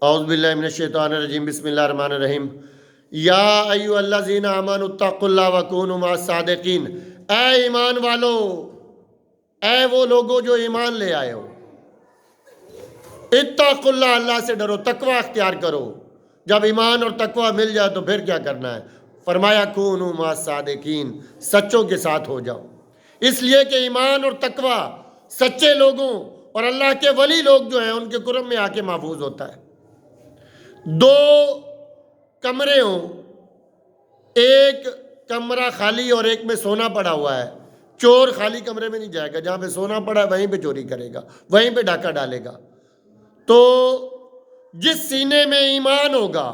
اعوذ باللہ من الشیطان الرجیم، بسم اللہ الرحمن الرحیم۔ یا ایھا الذین آمنوا اتقوا اللہ وکونوا مع الصادقین، اے ایمان والو، اے وہ لوگو جو ایمان لے آئے ہو، اتقوا اللہ، اللہ سے ڈرو، تقوی اختیار کرو۔ جب ایمان اور تقوی مل جائے تو پھر کیا کرنا ہے؟ فرمایا کونوا مع الصادقین، سچوں کے ساتھ ہو جاؤ۔ اس لیے کہ ایمان اور تقوی سچے لوگوں اور اللہ کے ولی لوگ جو ہیں ان کے قرب میں آ کے محفوظ ہوتا ہے۔ دو کمرے ہوں، ایک کمرہ خالی اور ایک میں سونا پڑا ہوا ہے، چور خالی کمرے میں نہیں جائے گا، جہاں پہ سونا پڑا ہے وہیں پہ چوری کرے گا، وہیں پہ ڈاکہ ڈالے گا۔ تو جس سینے میں ایمان ہوگا،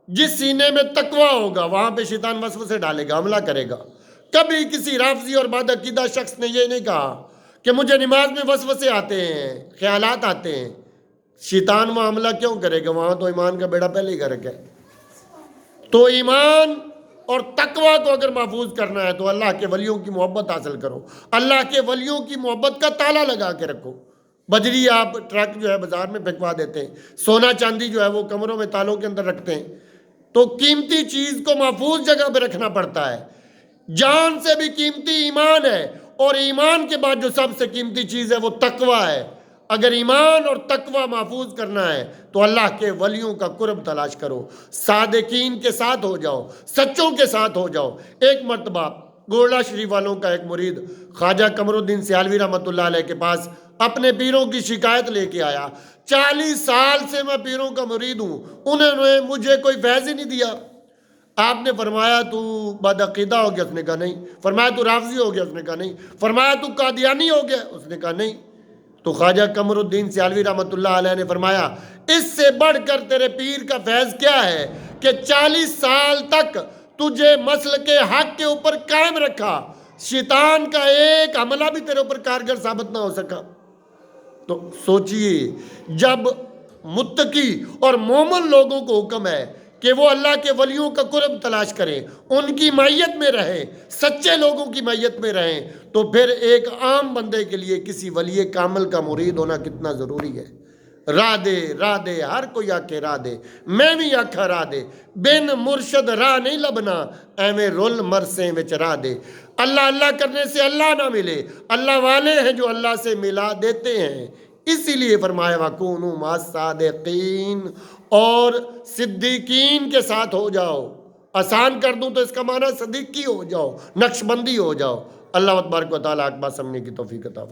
جس سینے میں تقوی ہوگا، وہاں پہ شیطان وسوسے ڈالے گا، حملہ کرے گا۔ کبھی کسی رافضی اور بدعقیدہ شخص نے یہ نہیں کہا کہ مجھے نماز میں وسوسے آتے ہیں، خیالات آتے ہیں۔ شیطان وہاں حملہ کیوں کرے گا؟ وہاں تو ایمان کا بیڑا پہلے ہی غرق ہے۔ تو ایمان اور تقوی کو اگر محفوظ کرنا ہے تو اللہ کے ولیوں کی محبت حاصل کرو، اللہ کے ولیوں کی محبت کا تالا لگا کے رکھو۔ بجری آپ ٹرک جو ہے بازار میں پھینکوا دیتے ہیں، سونا چاندی جو ہے وہ کمروں میں تالوں کے اندر رکھتے ہیں۔ تو قیمتی چیز کو محفوظ جگہ پہ رکھنا پڑتا ہے۔ جان سے بھی قیمتی ایمان ہے، اور ایمان کے بعد جو سب سے قیمتی چیز ہے وہ تقوی ہے۔ اگر ایمان اور تقوی محفوظ کرنا ہے تو اللہ کے ولیوں کا قرب تلاش کرو، صادقین کے ساتھ ہو جاؤ، سچوں کے ساتھ ہو جاؤ۔ ایک مرتبہ گولڈا شریف والوں کا ایک مرید خواجہ قمر الدین سیالوی رحمۃ اللہ علیہ کے پاس اپنے پیروں کی شکایت لے کے آیا۔ 40 سال سے میں پیروں کا مرید ہوں، انہوں نے مجھے کوئی فیض ہی نہیں دیا۔ آپ نے فرمایا تو بدعقیدہ ہو گیا؟ اس نے کہا نہیں۔ فرمایا تو رافضی ہو گیا؟ اس نے کہا نہیں۔ فرمایا تو قادیانی ہو گیا؟ اس نے کہا نہیں۔ تو خواجہ قمر الدین سیالوی رحمۃ اللہ علیہ نے فرمایا اس سے بڑھ کر تیرے پیر کا فیض کیا ہے کہ 40 سال تک تجھے مسلک حق کے اوپر قائم رکھا، شیطان کا ایک حملہ بھی تیرے اوپر کارگر ثابت نہ ہو سکا۔ تو سوچئے، جب متقی اور مومن لوگوں کو حکم ہے کہ وہ اللہ کے ولیوں کا قرب تلاش کریں، ان کی معیت میں رہیں، سچے لوگوں کی معیت میں رہیں، تو پھر ایک عام بندے کے لیے کسی ولی کامل کا مرید ہونا کتنا ضروری ہے۔ راہ دے ہر کوئی آکھے راہ دے، میں بھی آکھا راہ دے، بن مرشد راہ نہیں لبنا، ایویں رول مرسیں وچ راہ دے۔ اللہ اللہ کرنے سے اللہ نہ ملے، اللہ والے ہیں جو اللہ سے ملا دیتے ہیں۔ اسی لیے فرمایا وَكُونُوا مَعَ الصَّادِقِينَ، اور صدیقین کے ساتھ ہو جاؤ۔ آسان کر دوں تو اس کا معنی صدیقی ہو جاؤ، نقش بندی ہو جاؤ۔ اللہ تبارک و تعالیٰ حق بات سمجھنے کی توفیق عطا فرمائے۔